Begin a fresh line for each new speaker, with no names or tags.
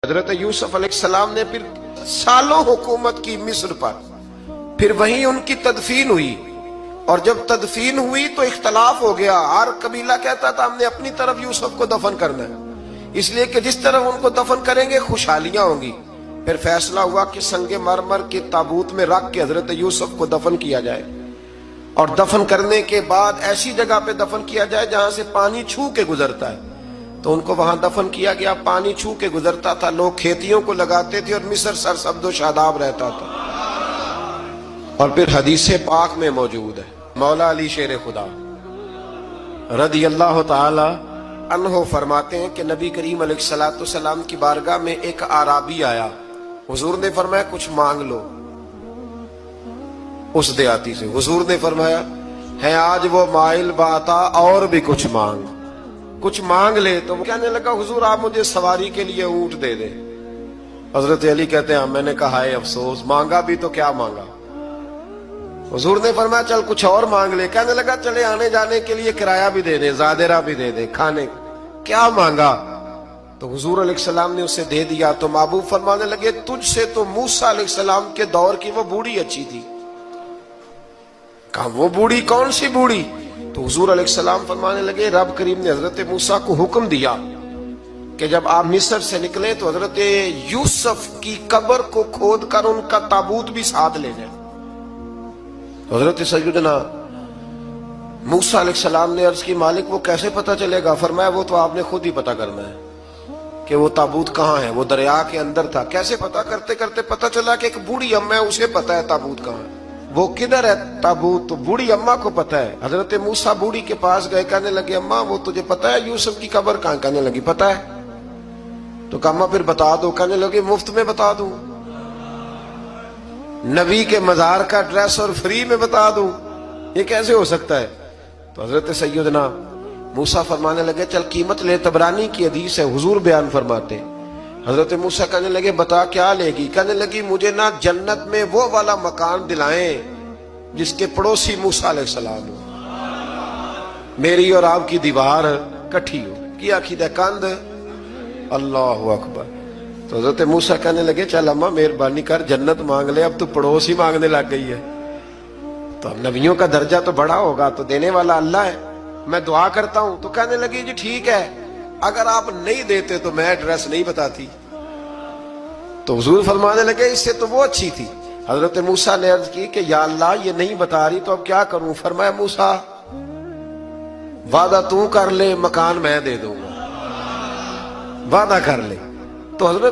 حضرت یوسف علیہ السلام نے پھر سالوں حکومت کی مصر پر، پھر وہیں ان کی تدفین ہوئی، اور جب تدفین ہوئی تو اختلاف ہو گیا۔ ہر قبیلہ کہتا تھا ہم نے اپنی طرف یوسف کو دفن کرنا ہے، اس لیے کہ جس طرف ان کو دفن کریں گے خوشحالیاں ہوں گی۔ پھر فیصلہ ہوا کہ سنگ مرمر کے تابوت میں رکھ کے حضرت یوسف کو دفن کیا جائے، اور دفن کرنے کے بعد ایسی جگہ پہ دفن کیا جائے جہاں سے پانی چھو کے گزرتا ہے۔ تو ان کو وہاں دفن کیا گیا، پانی چھو کے گزرتا تھا، لوگ کھیتیوں کو لگاتے تھے اور مصر سرسبز و شاداب رہتا تھا۔ اور پھر حدیث پاک میں موجود ہے، مولا علی شیر خدا رضی اللہ تعالی عنہ فرماتے ہیں کہ نبی کریم علیہ السلام کی بارگاہ میں ایک اعرابی آیا، حضور نے فرمایا کچھ مانگ لو۔ اس دیہاتی سے حضور نے فرمایا ہے آج وہ مائل باتا، اور بھی کچھ مانگ لے۔ تو وہ کہنے لگا حضور آپ مجھے سواری کے لیے اونٹ دے دے۔ حضرت علی کہتے ہیں میں نے کہا ہے افسوس، مانگا بھی تو کیا مانگا۔ حضور نے فرمایا چل کچھ اور مانگ لے۔ کہنے لگا چلے آنے جانے کے لیے کرایہ بھی دے دے، زادرہ بھی دے دے، کھانے کیا مانگا؟ تو حضور علیہ السلام نے اسے دے دیا۔ تو محبوب فرمانے لگے تجھ سے تو موسیٰ علیہ السلام کے دور کی وہ بوڑھی اچھی تھی۔ کہا وہ بوڑھی کون سی بوڑھی؟ تو حضور علیہ السلام فرمانے لگے رب کریم نے حضرت موسیٰ کو حکم دیا کہ جب آپ مصر سے نکلے تو حضرت یوسف کی قبر کو کھود کر ان کا تابوت بھی ساتھ لے جائے۔ حضرت سیدنا موسیٰ علیہ السلام نے عرض کی مالک وہ کیسے پتہ چلے گا؟ فرمایا وہ تو آپ نے خود ہی پتہ کرنا ہے کہ وہ تابوت کہاں ہے۔ وہ دریا کے اندر تھا، کیسے پتہ کرتے کرتے پتہ چلا کہ ایک بوڑھی اماں ہے، اسے پتہ ہے تابوت کہاں ہے، وہ کدھر ہے تابوت، تو بوڑھی اماں کو پتہ ہے۔ حضرت موسیٰ بوڑھی کے پاس گئے، کہنے لگے اماں وہ تجھے پتہ ہے یوسف کی قبر کہاں؟ کہنے لگی پتہ ہے۔ تو کہا اماں پھر بتا دو۔ کہنے لگے مفت میں بتا دوں، نبی کے مزار کا ایڈریس اور فری میں بتا دوں، یہ کیسے ہو سکتا ہے؟ تو حضرت سیدنا موسیٰ فرمانے لگے چل قیمت لے، طبرانی کی حدیث ہے، حضور بیان فرماتے ہیں۔ حضرت موسیٰ کہنے لگے بتا کیا لے گی؟ کہنے لگی مجھے نا جنت میں وہ والا مکان دلائیں جس کے پڑوسی موسیٰ علیہ السلام ہو، میری اور آپ کی دیوار کٹھی ہو، کیا عقیدہ کند، اللہ اکبر۔ تو حضرت موسیٰ کہنے لگے چل اماں مہربانی کر جنت مانگ لے، اب تو پڑوس ہی مانگنے لگ گئی ہے، تو اب نبیوں کا درجہ تو بڑا ہوگا، تو دینے والا اللہ ہے، میں دعا کرتا ہوں۔ تو کہنے لگی جی ٹھیک ہے، اگر آپ نہیں دیتے تو میں ایڈریس نہیں بتاتی۔ تو حضور فرمانے لگے اس سے تو وہ اچھی تھی۔ حضرت موسیٰ نے عرض کی کہ یا اللہ یہ نہیں بتا رہی تو اب کیا کروں؟ فرمایا موسیٰ وعدہ تو کر لے، مکان میں دے دوں گا، وعدہ کر لے۔ تو حضرت